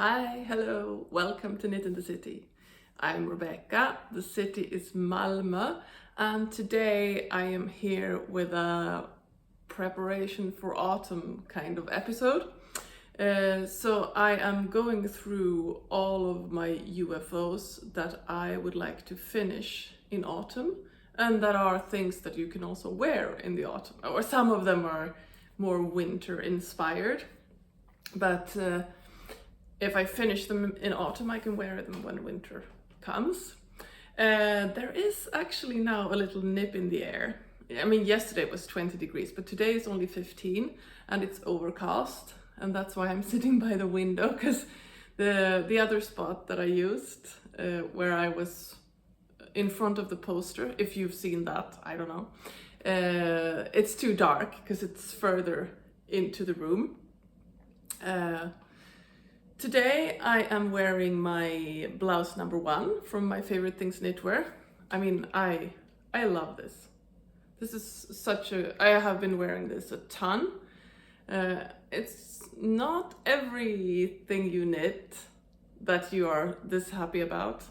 Hi, hello, welcome to Knit in the City. I'm Rebecca, the city is Malmö, and today I am here with a preparation for autumn kind of episode. So I am going through all of my UFOs that I would like to finish in autumn, and that are things that you can also wear in the autumn, or some of them are more winter inspired, but if I finish them in autumn, I can wear them when winter comes. There is actually now a little nip in the air. I mean, yesterday was 20 degrees, but today is only 15 and it's overcast. And that's why I'm sitting by the window, because the other spot that I used, where I was in front of the poster, if you've seen that, I don't know, it's too dark because it's further into the room. Today I am wearing my blouse number 1 from My Favorite Things Knitwear. I mean, I love this. This is I have been wearing this a ton. It's not everything you knit that you are this happy about.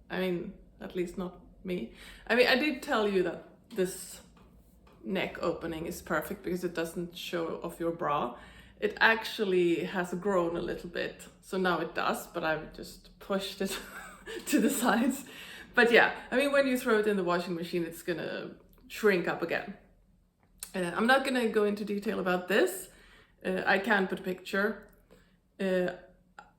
I mean, at least not me. I mean, I did tell you that this neck opening is perfect because it doesn't show off your bra. It actually has grown a little bit, so now it does, but I've just pushed it to the sides. But yeah, I mean, when you throw it in the washing machine, it's gonna shrink up again. I'm not gonna go into detail about this. I can put a picture.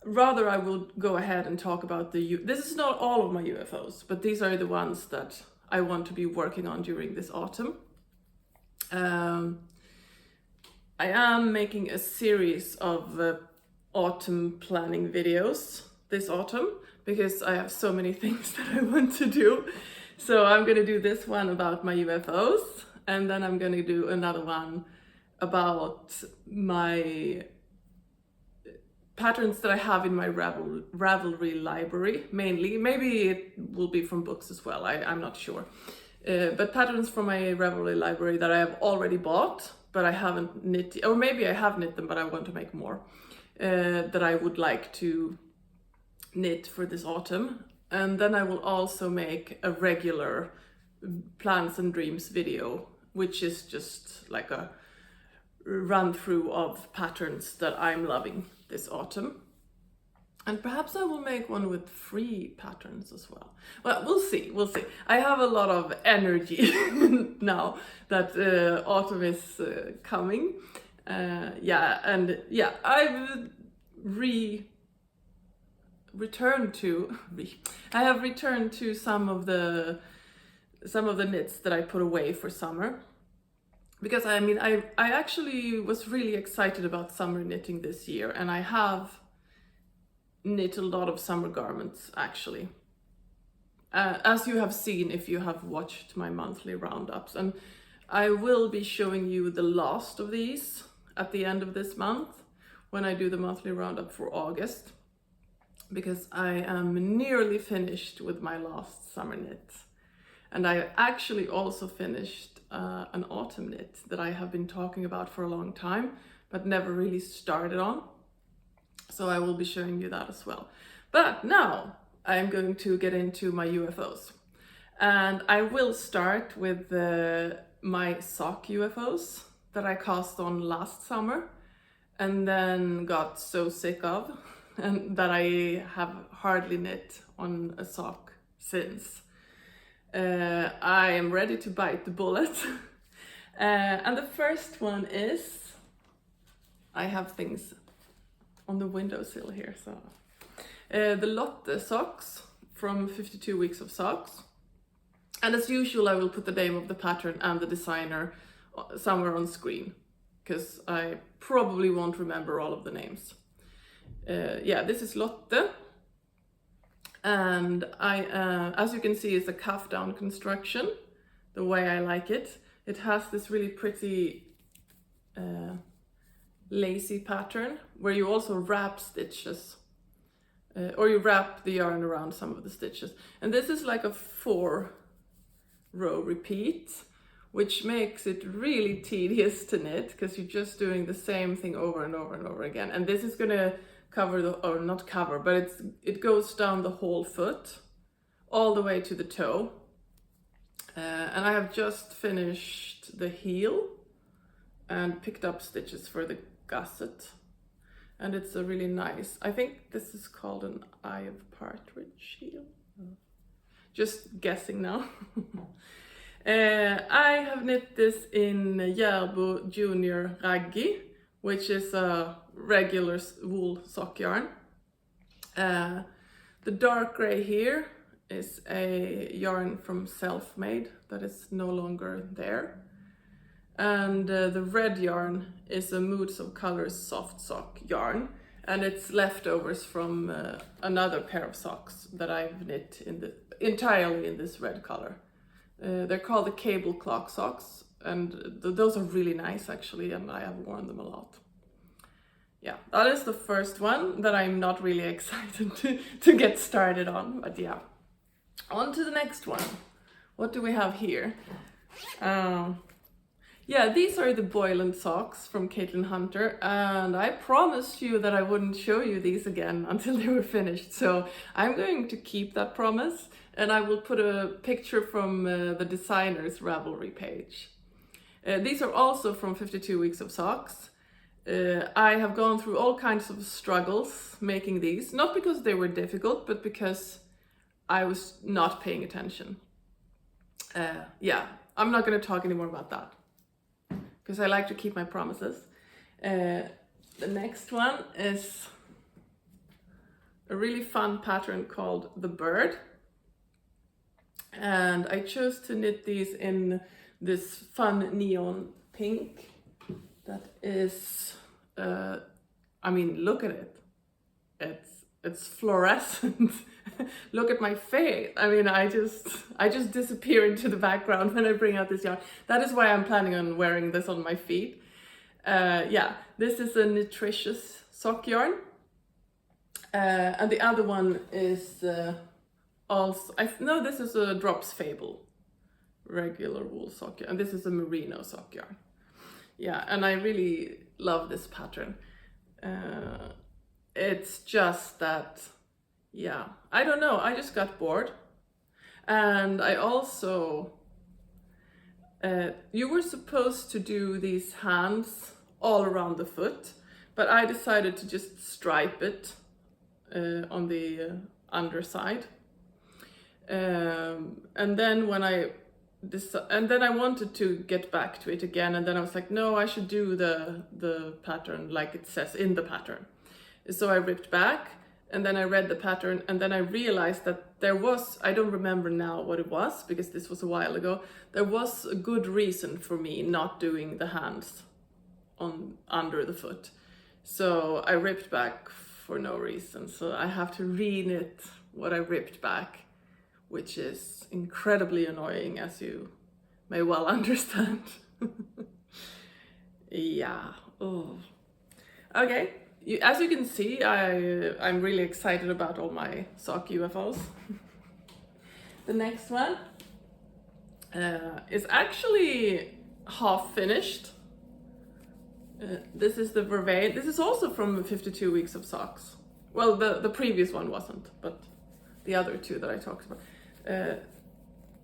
Rather, I will go ahead and talk about this is not all of my UFOs, but these are the ones that I want to be working on during this autumn. I am making a series of autumn planning videos this autumn because I have so many things that I want to do. So I'm going to do this one about my UFOs, and then I'm going to do another one about my patterns that I have in my Ravelry library, mainly. Maybe it will be from books as well, I'm not sure. But patterns from my Ravelry library that I have already bought, but I haven't knit, or maybe I have knit them, but I want to make more, that I would like to knit for this autumn. And then I will also make a regular plans and dreams video, which is just like a run through of patterns that I'm loving this autumn. And perhaps I will make one with free patterns as well. Well, we'll see. I have a lot of energy now that autumn is coming. I've returned to some of the knits that I put away for summer. Because I mean, I actually was really excited about summer knitting this year, and I have knit a lot of summer garments actually, as you have seen if you have watched my monthly roundups, and I will be showing you the last of these at the end of this month when I do the monthly roundup for August, because I am nearly finished with my last summer knit, and I actually also finished an autumn knit that I have been talking about for a long time but never really started on. So I will be showing you that as well. But now I'm going to get into my UFOs. And I will start with my sock UFOs that I cast on last summer and then got so sick of, and that I have hardly knit on a sock since. I am ready to bite the bullet. And the first one is, I have things on the windowsill here, so the Lotte socks from 52 Weeks of Socks, and as usual I will put the name of the pattern and the designer somewhere on screen because I probably won't remember all of the names. This is Lotte, and as you can see, it's a cuff down construction the way I like it. It has this really pretty lacy pattern where you also wrap stitches, or you wrap the yarn around some of the stitches, and this is like a 4-row repeat, which makes it really tedious to knit because you're just doing the same thing over and over and over again. And this is gonna cover or not cover, but it goes down the whole foot, all the way to the toe. And I have just finished the heel and picked up stitches for the gusset. And it's a really nice, I think this is called an eye of partridge heel. Just guessing now. I have knit this in Järbo Junior Raggi, which is a regular wool sock yarn. The dark gray here is a yarn from Selfmade that is no longer there. And the red yarn is a Moods of Colors soft sock yarn, and it's leftovers from another pair of socks that I've knit entirely in this red color. They're called the cable clock socks, and those are really nice actually, and I have worn them a lot. Yeah, that is the first one that I'm not really excited to get started on, but yeah. On to the next one. What do we have here? Yeah, these are the Boylan socks from Caitlin Hunter, and I promised you that I wouldn't show you these again until they were finished, so I'm going to keep that promise, and I will put a picture from the designer's Ravelry page. These are also from 52 Weeks of Socks. I have gone through all kinds of struggles making these, not because they were difficult, but because I was not paying attention. Yeah, I'm not going to talk anymore about that, because I like to keep my promises. The next one is a really fun pattern called The Bird. And I chose to knit these in this fun neon pink that is, I mean, look at it. It's fluorescent. Look at my face. I mean, I just disappear into the background when I bring out this yarn. That is why I'm planning on wearing this on my feet. Yeah, this is a Knitricious sock yarn. And the other one is also, no, this is a Drops Fabel regular wool sock yarn. And this is a merino sock yarn. Yeah, and I really love this pattern. It's just that, yeah, I don't know, I just got bored. And I also, you were supposed to do these hands all around the foot, but I decided to just stripe it on the underside. And then when and then I wanted to get back to it again, and then I was like, no, I should do the pattern like it says in the pattern. So I ripped back, and then I read the pattern, and then I realized that there was, I don't remember now what it was, because this was a while ago, there was a good reason for me not doing the hands under the foot. So I ripped back for no reason, so I have to re-knit what I ripped back, which is incredibly annoying, as you may well understand. Yeah. Oh. Okay. As you can see, I'm really excited about all my sock UFOs. The next one is actually half finished. This is the Vervain. This is also from 52 Weeks of Socks. Well, the previous one wasn't, but the other two that I talked about.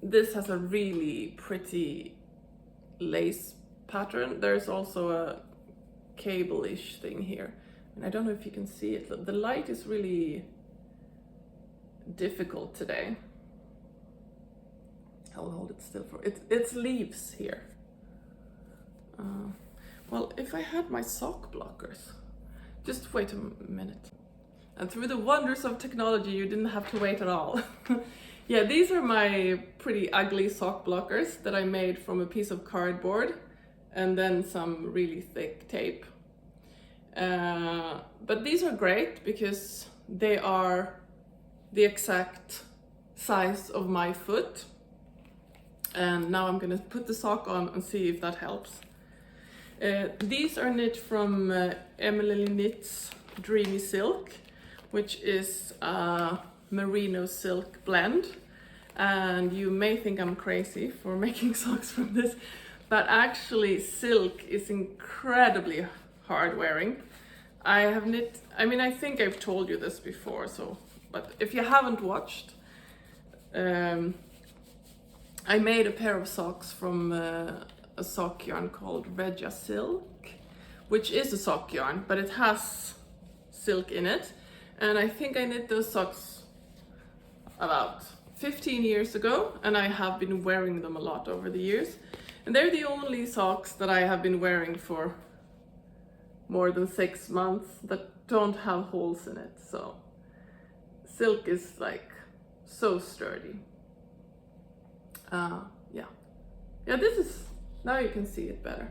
This has a really pretty lace pattern. There's also a cable-ish thing here. And I don't know if you can see it. The light is really difficult today. I'll hold it still for it's leaves here. Well, if I had my sock blockers. Just wait a minute. And through the wonders of technology, you didn't have to wait at all. Yeah, these are my pretty ugly sock blockers that I made from a piece of cardboard and then some really thick tape. But these are great because they are the exact size of my foot. And now I'm gonna put the sock on and see if that helps. These are knit from Emililyknits Dreamy silk, which is a merino silk blend. And you may think I'm crazy for making socks from this, but actually silk is incredibly hard wearing. I have knit, I mean, I think I've told you this before, so, but if you haven't watched, I made a pair of socks from a sock yarn called Regia silk, which is a sock yarn, but it has silk in it. And I think I knit those socks about 15 years ago, and I have been wearing them a lot over the years. And they're the only socks that I have been wearing for more than 6 months that don't have holes in it. So silk is like so sturdy. Yeah, this is, now you can see it better.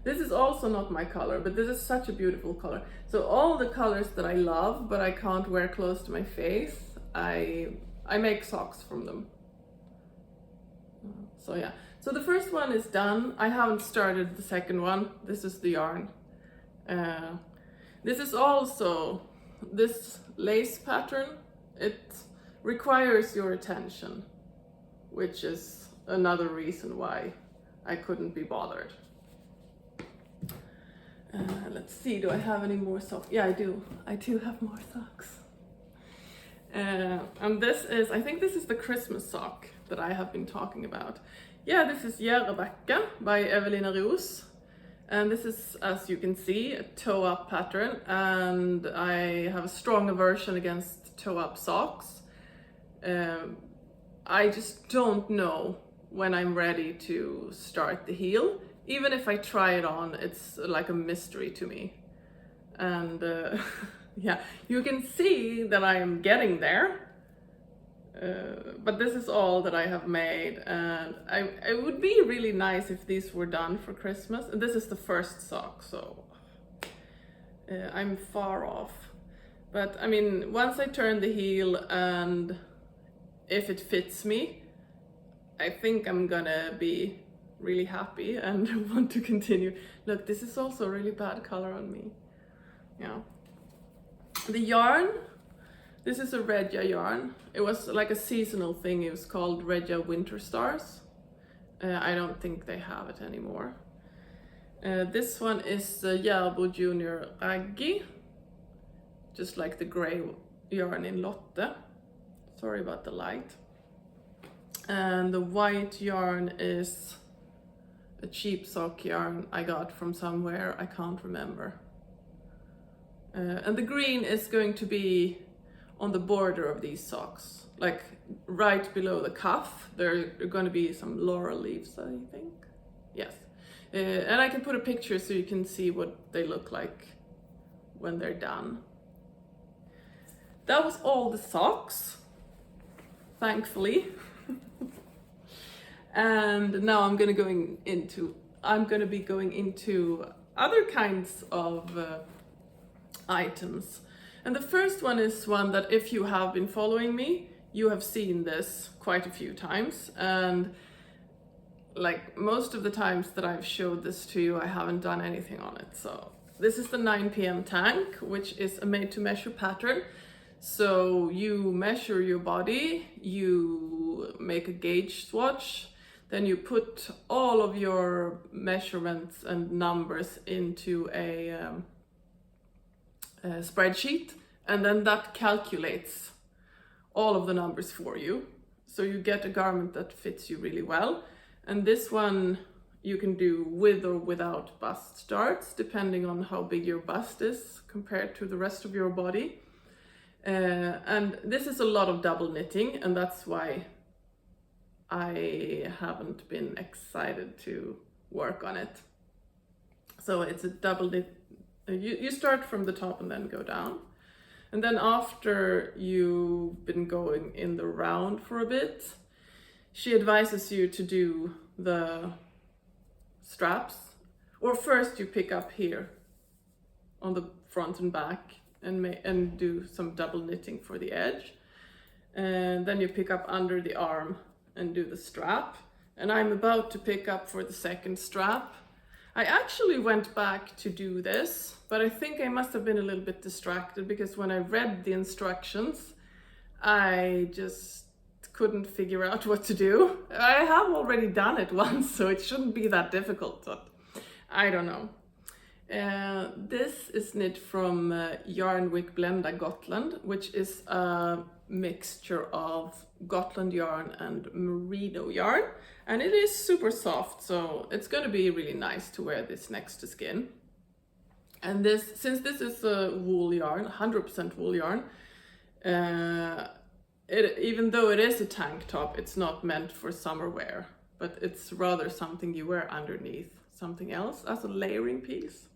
This is also not my color, but this is such a beautiful color. So all the colors that I love, but I can't wear close to my face, I make socks from them. So yeah, so the first one is done. I haven't started the second one. This is the yarn. This is also, this lace pattern, it requires your attention, which is another reason why I couldn't be bothered. Let's see, do I have any more socks? Yeah, I do. I do have more socks. And this is, I think this is the Christmas sock that I have been talking about. Yeah, this is Järbo by Emililyknits. And this is, as you can see, a toe-up pattern. And I have a strong aversion against toe-up socks. I just don't know when I'm ready to start the heel. Even if I try it on, it's like a mystery to me. And yeah, you can see that I am getting there. But this is all that I have made. And it would be really nice if these were done for Christmas. And this is the first sock, so I'm far off. But I mean, once I turn the heel and if it fits me, I think I'm gonna be really happy and want to continue. Look, this is also a really bad color on me. Yeah. The yarn, this is a Regia yarn. It was like a seasonal thing. It was called Regia Winter Stars. I don't think they have it anymore. This one is Järbo Junior Raggi, just like the gray yarn in Lotte. Sorry about the light. And the white yarn is a cheap sock yarn I got from somewhere, I can't remember. And the green is going to be on the border of these socks, like right below the cuff. There are going to be some laurel leaves, I think. Yes. And I can put a picture so you can see what they look like when they're done. That was all the socks, thankfully. And now I'm gonna be going into other kinds of items. And the first one is one that, if you have been following me, you have seen this quite a few times. And like most of the times that I've showed this to you, I haven't done anything on it. So this is the 9 p.m. tank, which is a made-to-measure pattern. So you measure your body, you make a gauge swatch, then you put all of your measurements and numbers into a spreadsheet, and then that calculates all of the numbers for you. So you get a garment that fits you really well. And this one you can do with or without bust darts, depending on how big your bust is compared to the rest of your body. And this is a lot of double knitting, and that's why I haven't been excited to work on it. So it's a double knit. You start from the top and then go down. And then after you've been going in the round for a bit, she advises you to do the straps. Or first you pick up here on the front and back and do some double knitting for the edge. And then you pick up under the arm and do the strap. And I'm about to pick up for the second strap. I actually went back to do this, but I think I must have been a little bit distracted because when I read the instructions, I just couldn't figure out what to do. I have already done it once, so it shouldn't be that difficult, but I don't know. This is knit from Yarnwick Blenda Gotland, which is a mixture of Gotland yarn and merino yarn, and it is super soft, so it's going to be really nice to wear this next to skin. And this, since this is a wool yarn, 100% wool yarn, even though it is a tank top, it's not meant for summer wear, but it's rather something you wear underneath something else as a layering piece.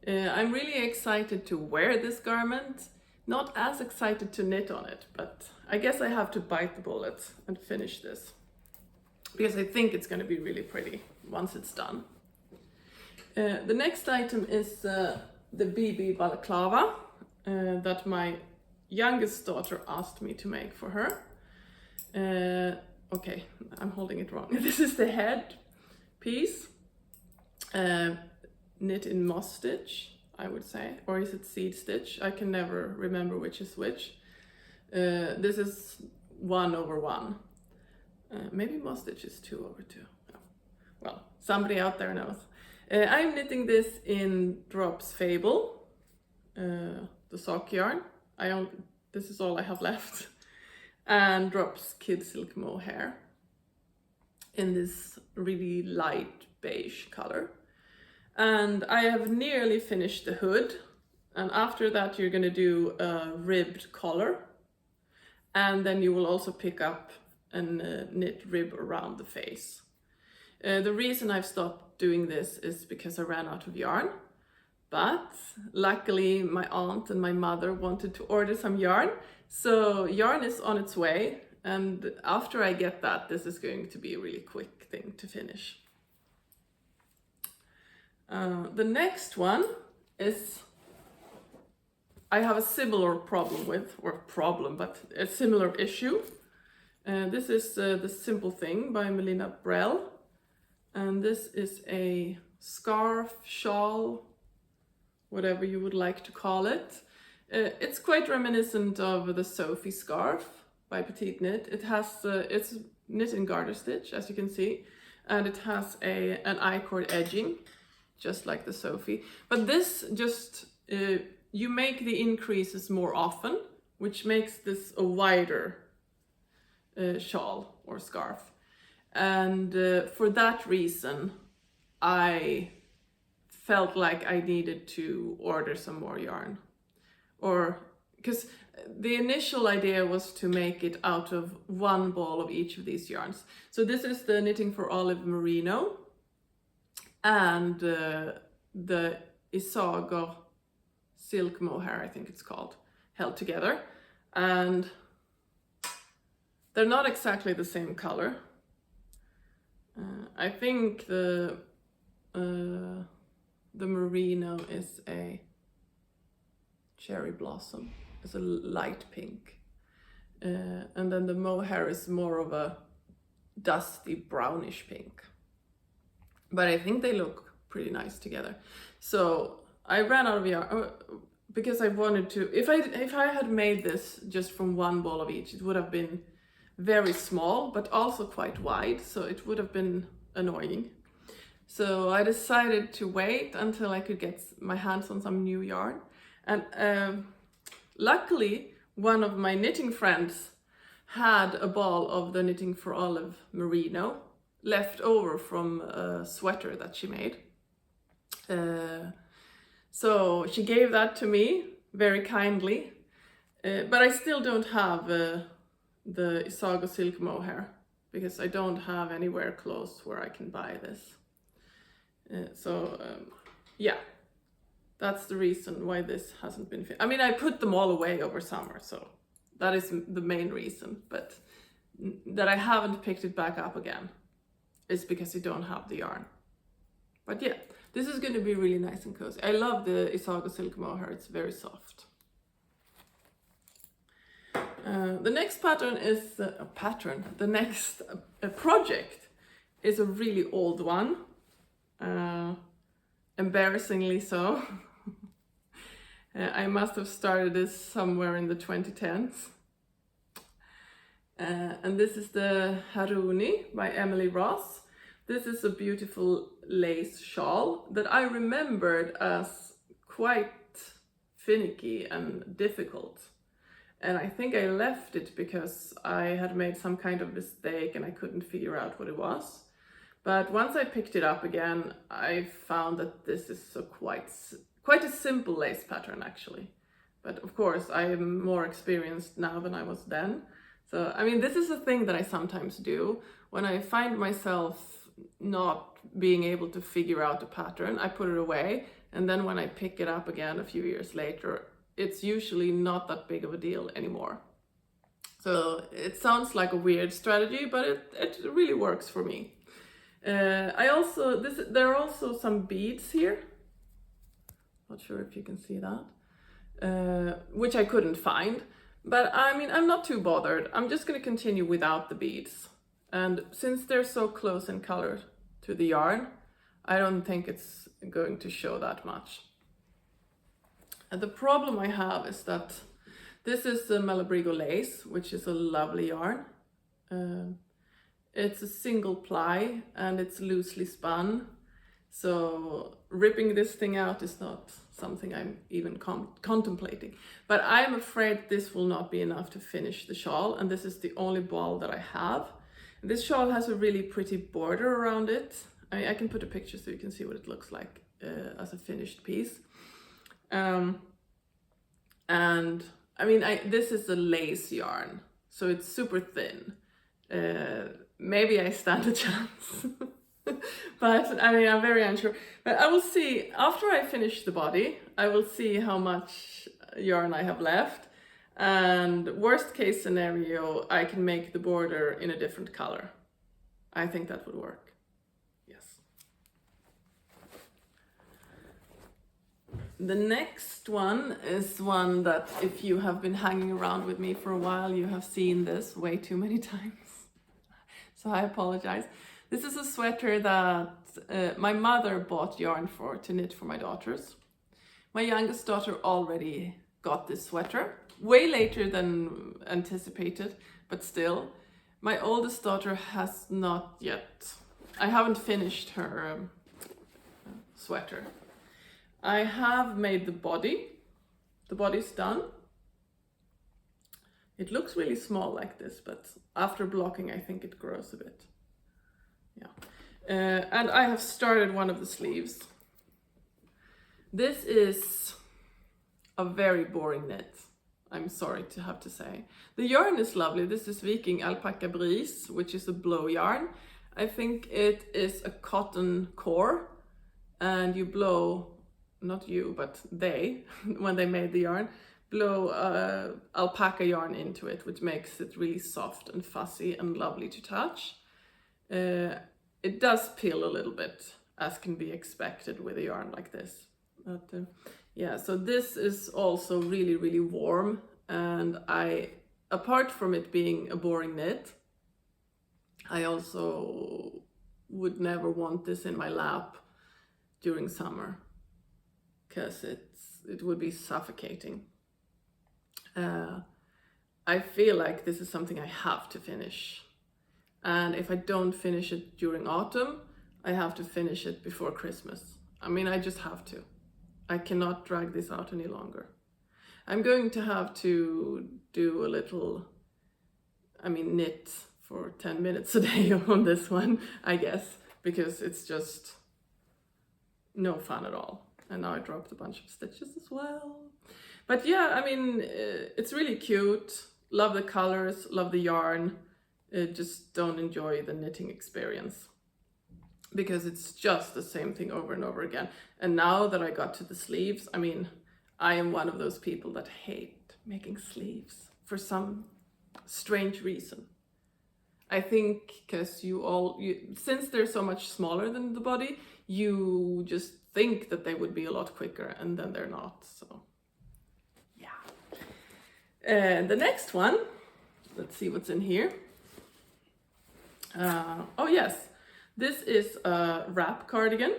I'm really excited to wear this garment, not as excited to knit on it, but I guess I have to bite the bullet and finish this, because I think it's going to be really pretty once it's done. The next item is the BB balaclava that my youngest daughter asked me to make for her. Okay, I'm holding it wrong. This is the head piece. Knit in moss stitch, I would say, or is it seed stitch? I can never remember which is which. This is 1/1. Maybe moss stitch is 2/2. Oh. Well, somebody out there knows. I'm knitting this in drops Fabel, the sock yarn. This is all I have left, and drops kid silk mohair in this really light beige color. And I have nearly finished the hood, and after that you're going to do a ribbed collar, and then you will also pick up and knit rib around the face. The reason I've stopped doing this is because I ran out of yarn, but luckily my aunt and my mother wanted to order some yarn, so yarn is on its way, and after I get that, this is going to be a really quick thing to finish. The next one is, I have a similar problem with, but a similar issue. This is The Simple Thing by Melina Belle, and this is a scarf, shawl, whatever you would like to call it. It's quite reminiscent of the Sophie scarf by Petite Knit. It has, it's knit in garter stitch, as you can see, and it has an I-cord edging, just like the Sophie. But this just, you make the increases more often, which makes this a wider shawl or scarf. And for that reason, I felt like I needed to order some more yarn. Or, because the initial idea was to make it out of one ball of each of these yarns. So this is the Knitting for Olive Merino, and the Isager silk mohair, I think it's called, held together. And they're not exactly the same color. I think the merino is a cherry blossom. It's a light pink. And then the mohair is more of a dusty brownish pink. But I think they look pretty nice together. So I ran out of yarn because I wanted to, if I had made this just from one ball of each, it would have been very small, but also quite wide, so it would have been annoying. So I decided to wait until I could get my hands on some new yarn. And luckily, one of my knitting friends had a ball of the Knitting for Olive Merino left over from a sweater that she made. So she gave that to me very kindly, but I still don't have the Isager silk mohair because I don't have anywhere close where I can buy this. Yeah, that's the reason why this hasn't been I mean, I put them all away over summer, so that is the main reason, but that I haven't picked it back up again is because I don't have the yarn. But yeah, this is going to be really nice and cozy. I love the Isager silk mohair, it's very soft. The next pattern is the next project is a really old one, embarrassingly so. I must have started this somewhere in the 2010s. And this is the Haruni by Emily Ross, This is a beautiful lace shawl that I remembered as quite finicky and difficult. And I think I left it because I had made some kind of mistake and I couldn't figure out what it was. But once I picked it up again, I found that this is quite a simple lace pattern actually. But of course, I am more experienced now than I was then. So, I mean, this is a thing that I sometimes do. When I find myself not being able to figure out a pattern, I put it away. And then when I pick it up again a few years later, it's usually not that big of a deal anymore. So it sounds like a weird strategy, but it really works for me. There are also some beads here. Not sure if you can see that, which I couldn't find. But I mean, I'm not too bothered. I'm just going to continue without the beads. And since they're so close in color to the yarn, I don't think it's going to show that much. And the problem I have is that this is the Malabrigo lace, which is a lovely yarn. It's a single ply and it's loosely spun. So ripping this thing out is not something I'm even contemplating. But I'm afraid this will not be enough to finish the shawl, and this is the only ball that I have. This shawl has a really pretty border around it. I can put a picture so you can see what it looks like as a finished piece. And I mean, this is a lace yarn, so it's super thin. Maybe I stand a chance. But I mean, I'm very unsure. But I will see, after I finish the body, I will see how much yarn I have left. And worst case scenario, I can make the border in a different color. I think that would work. Yes. The next one is one that if you have been hanging around with me for a while, you have seen this way too many times. So I apologize. This is a sweater that my mother bought yarn for to knit for my daughters. My youngest daughter already got this sweater, way later than anticipated, but still. My oldest daughter has not yet. I haven't finished her sweater. I have made the body. The body's done. It looks really small like this, but after blocking, I think it grows a bit. Yeah. And I have started one of the sleeves. This is a very boring knit, I'm sorry to have to say. The yarn is lovely. This is Viking alpaca bris, which is a blow yarn. I think it is a cotton core, and you blow, not you, but they, when they made the yarn, blow alpaca yarn into it, which makes it really soft and fuzzy and lovely to touch. It does peel a little bit, as can be expected with a yarn like this. But yeah, so this is also really, really warm, and apart from it being a boring knit, I also would never want this in my lap during summer, because it would be suffocating. I feel like this is something I have to finish. And if I don't finish it during autumn, I have to finish it before Christmas. I mean, I just have to. I cannot drag this out any longer. I'm going to have to do a little, knit for 10 minutes a day on this one, I guess, because it's just no fun at all. And now I dropped a bunch of stitches as well. But yeah, it's really cute. Love the colors, love the yarn. Just don't enjoy the knitting experience, because it's just the same thing over and over again. And now that I got to the sleeves, I am one of those people that hate making sleeves for some strange reason. I think because since they're so much smaller than the body, you just think that they would be a lot quicker, and then they're not. So yeah. And the next one, let's see what's in here. Oh yes, this is a wrap cardigan,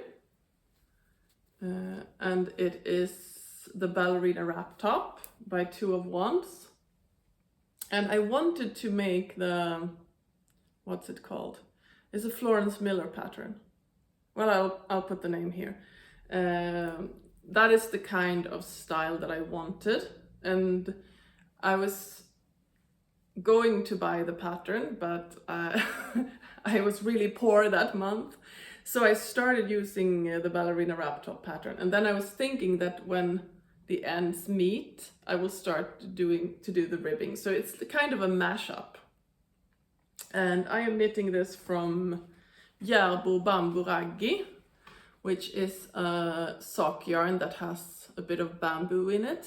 and it is the ballerina wrap top by 2 of Wands. And I wanted to make the, what's it called? It's a Florence Miller pattern. Well, I'll put the name here. That is the kind of style that I wanted, and I was going to buy the pattern, but I was really poor that month, so I started using the ballerina wrap top pattern, and then I was thinking that when the ends meet, I will start to do the ribbing. So it's kind of a mashup, and I am knitting this from Järbo Bambu Raggi, which is a sock yarn that has a bit of bamboo in it.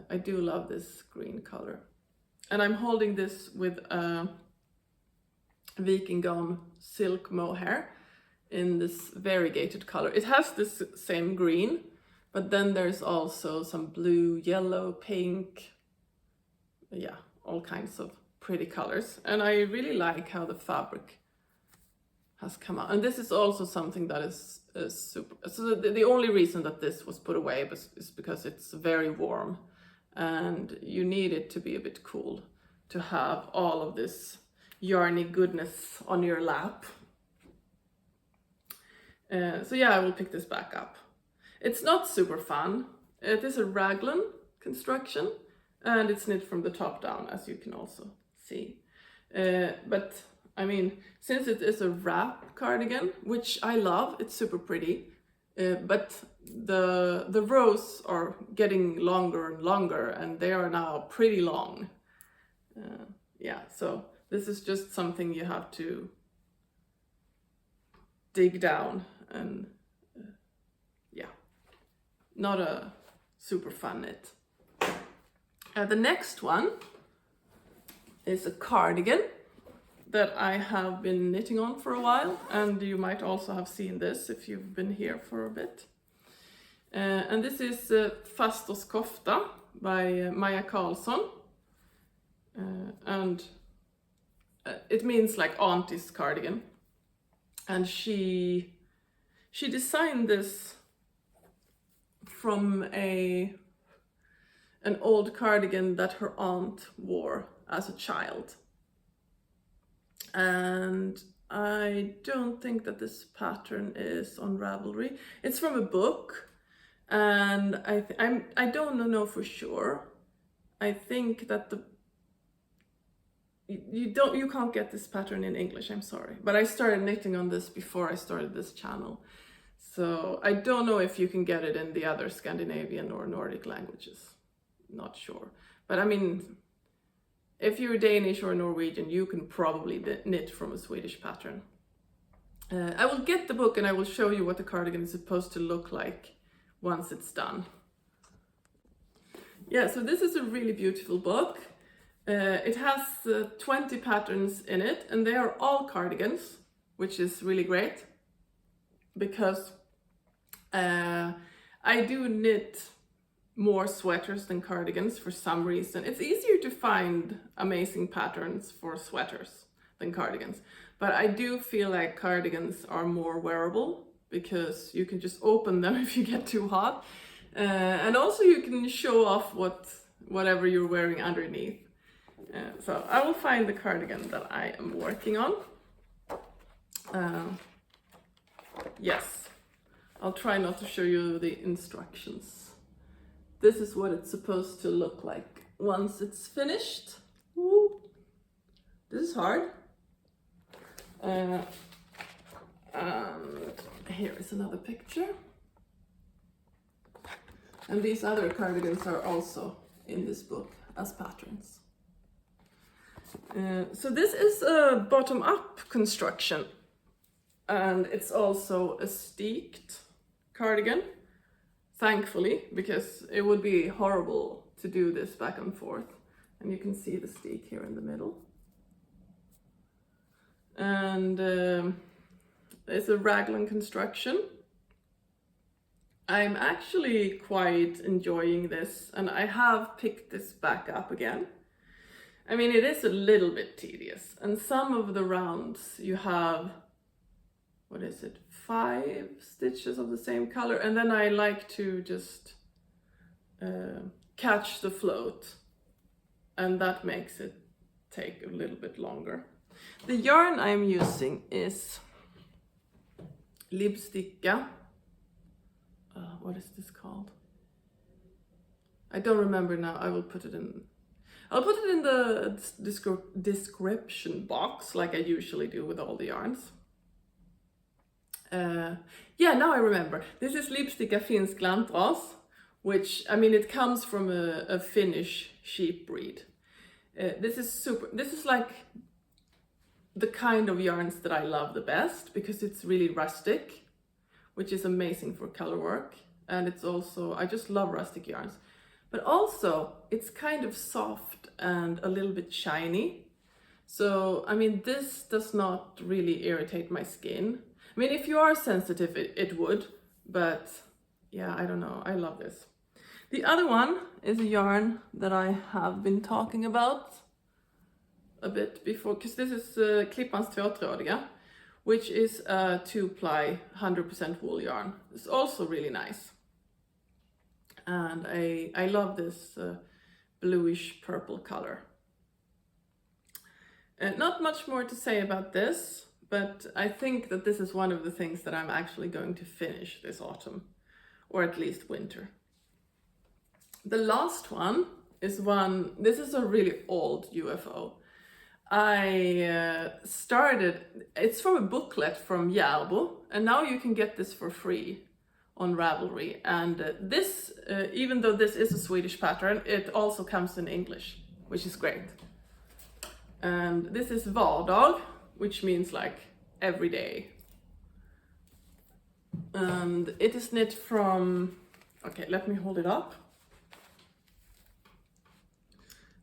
I do love this green color. And I'm holding this with a Viking silk mohair in this variegated color. It has this same green, but then there's also some blue, yellow, pink, yeah, all kinds of pretty colors. And I really like how the fabric has come out. And this is also something that is super, so the only reason that this was put away is because it's very warm and you need it to be a bit cool to have all of this yarny goodness on your lap. So yeah, I will pick this back up. It's not super fun. It is a raglan construction and it's knit from the top down, as you can also see. But I mean, since it is a wrap cardigan, which I love, it's super pretty, but the rows are getting longer and longer, and they are now pretty long. Yeah, so this is just something you have to dig down, and yeah, not a super fun knit. The next one is a cardigan that I have been knitting on for a while, and you might also have seen this if you've been here for a bit. And this is Fastos Kofa by Maja Karlsson, and it means like auntie's cardigan. And she designed this from an old cardigan that her aunt wore as a child. And I don't think that this pattern is on Ravelry. It's from a book, and I don't know for sure. I think that you can't get this pattern in English, I'm sorry. But I started knitting on this before I started this channel. So I don't know if you can get it in the other Scandinavian or Nordic languages. Not sure. But I mean, if you're Danish or Norwegian, you can probably knit from a Swedish pattern. I will get the book and I will show you what the cardigan is supposed to look like once it's done. Yeah, so this is a really beautiful book. It has 20 patterns in it, and they are all cardigans, which is really great because I do knit more sweaters than cardigans for some reason. It's easier to find amazing patterns for sweaters than cardigans, but I do feel like cardigans are more wearable because you can just open them if you get too hot, and also you can show off whatever you're wearing underneath. So I will find the cardigan that I am working on. Yes, I'll try not to show you the instructions. This is what it's supposed to look like once it's finished. Ooh, this is hard. And here is another picture. And these other cardigans are also in this book as patterns. So this is a bottom-up construction, and it's also a steeked cardigan, thankfully, because it would be horrible to do this back and forth. And you can see the steek here in the middle. And it's a raglan construction. I'm actually quite enjoying this, and I have picked this back up again. I mean, it is a little bit tedious, and some of the rounds you have, what is it, 5 stitches of the same color, and then I like to just catch the float, and that makes it take a little bit longer. The yarn I'm using is Libbsticka. What is this called? I don't remember now. I will put it in. I'll put it in the description box, like I usually do with all the yarns. Yeah, now I remember. This is Libbsticka finsk lantras, which, I mean, it comes from a Finnish sheep breed. This is like the kind of yarns that I love the best, because it's really rustic, which is amazing for color work. And it's also, I just love rustic yarns. But also, it's kind of soft and a little bit shiny. So, I mean, this does not really irritate my skin. I mean, if you are sensitive, it would. But, yeah, I don't know. I love this. The other one is a yarn that I have been talking about a bit before. Because this is Klippans tvåtrådiga, which is a 2-ply 100% wool yarn. It's also really nice. And I love this bluish purple color. Not much more to say about this, but I think that this is one of the things that I'm actually going to finish this autumn, or at least winter. The last one is this is a really old UFO. I started, it's from a booklet from Järbo, and now you can get this for free on Ravelry. And this, even though this is a Swedish pattern, it also comes in English, which is great. And this is vardag, which means like every day. And it is knit from, okay, let me hold it up.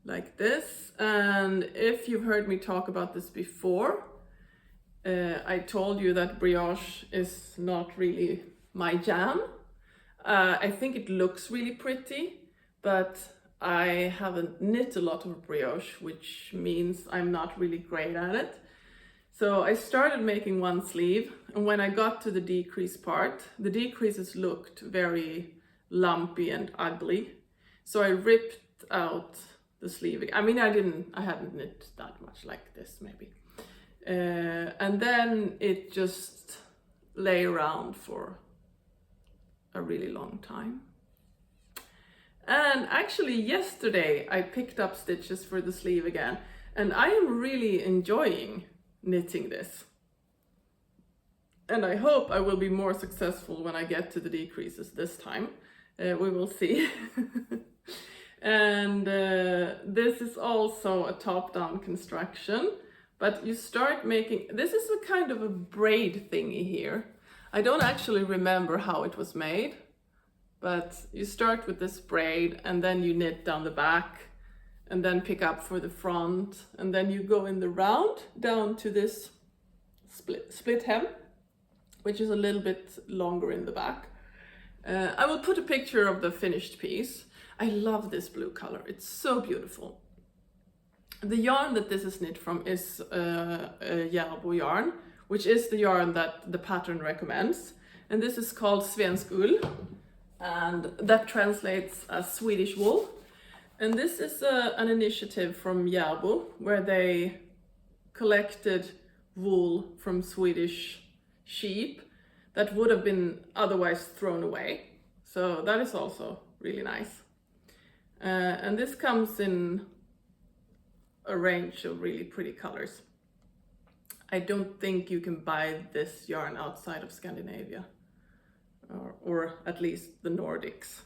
Like this. And if you've heard me talk about this before, I told you that brioche is not really my jam. I think it looks really pretty, but I haven't knit a lot of brioche, which means I'm not really great at it. So I started making one sleeve, and when I got to the decrease part, the decreases looked very lumpy and ugly. So I ripped out the sleeve. I mean, I hadn't knit that much, like this maybe. And then it just lay around for a really long time. And actually yesterday I picked up stitches for the sleeve again, and I am really enjoying knitting this. And I hope I will be more successful when I get to the decreases this time. We will see. And this is also a top-down construction, but you start making, this is a kind of a braid thingy here. I don't actually remember how it was made, but you start with this braid and then you knit down the back and then pick up for the front, and then you go in the round down to this split hem, which is a little bit longer in the back. I will put a picture of the finished piece. I love this blue color, it's so beautiful. The yarn that this is knit from is a Järbo yarn, which is the yarn that the pattern recommends. And this is called svensk ull, and that translates as Swedish wool. And this is an initiative from Järbo, where they collected wool from Swedish sheep that would have been otherwise thrown away. So that is also really nice. And this comes in a range of really pretty colors. I don't think you can buy this yarn outside of Scandinavia, or at least the Nordics.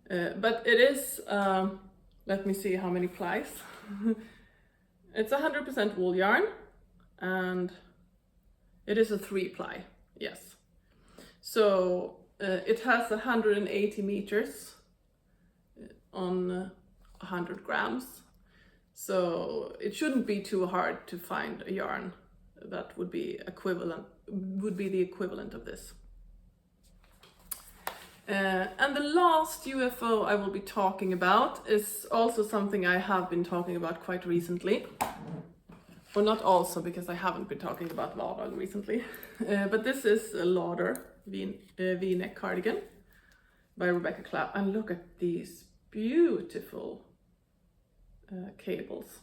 But it is, let me see how many plies. It's 100% wool yarn, and it is a 3-ply, yes. So it has 180 meters on 100 grams. So it shouldn't be too hard to find a yarn that would be the equivalent of this. And the last UFO I will be talking about is also something I have been talking about quite recently. Or not also, because I haven't been talking about vardag recently. But this is a Lauder V-neck cardigan by Rebecca Clapp. And look at these beautiful cables.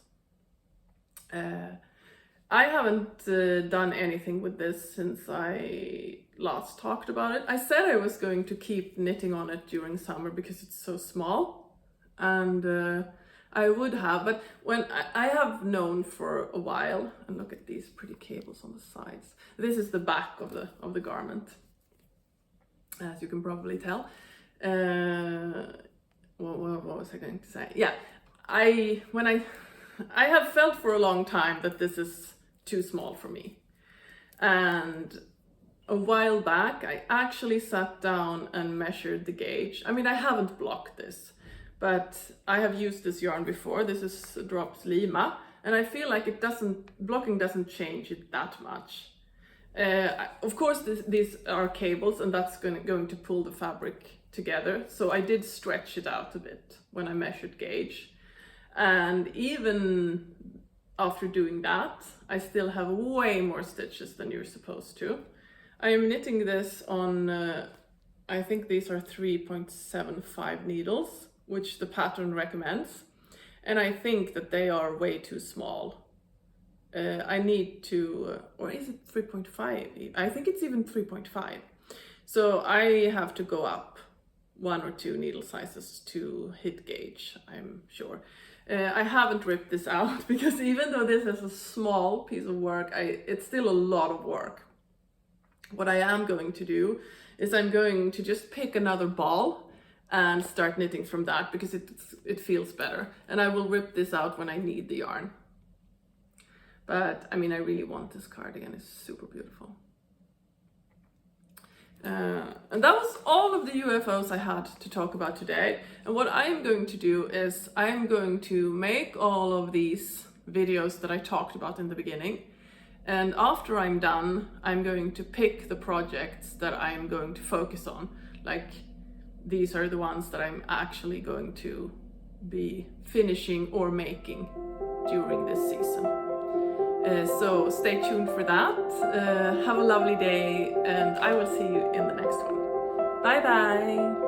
I haven't done anything with this since I last talked about it. I said I was going to keep knitting on it during summer because it's so small, and I would have, but when I have known for a while, and look at these pretty cables on the sides. This is the back of the garment, as you can probably tell. What was I going to say? Yeah, I have felt for a long time that this is too small for me, and a while back I actually sat down and measured the gauge. I mean, I haven't blocked this, but I have used this yarn before. This is Drops Lima, and I feel like blocking doesn't change it that much. Of course, these are cables, and that's going to pull the fabric together. So I did stretch it out a bit when I measured gauge. And even after doing that, I still have way more stitches than you're supposed to. I am knitting this on, I think these are 3.75 needles, which the pattern recommends. And I think that they are way too small. I need to, or is it 3.5? I think it's even 3.5. So I have to go up 1 or 2 needle sizes to hit gauge, I'm sure. I haven't ripped this out because even though this is a small piece of work, it's still a lot of work. What I am going to do is I'm going to just pick another ball and start knitting from that because it feels better. And I will rip this out when I need the yarn. But I mean, I really want this cardigan. It's super beautiful. And that was all of the UFOs I had to talk about today. And what I'm going to do is I'm going to make all of these videos that I talked about in the beginning. And after I'm done, I'm going to pick the projects that I'm going to focus on. Like, these are the ones that I'm actually going to be finishing or making during this season. So stay tuned for that. Have a lovely day, and I will see you in the next one. Bye bye!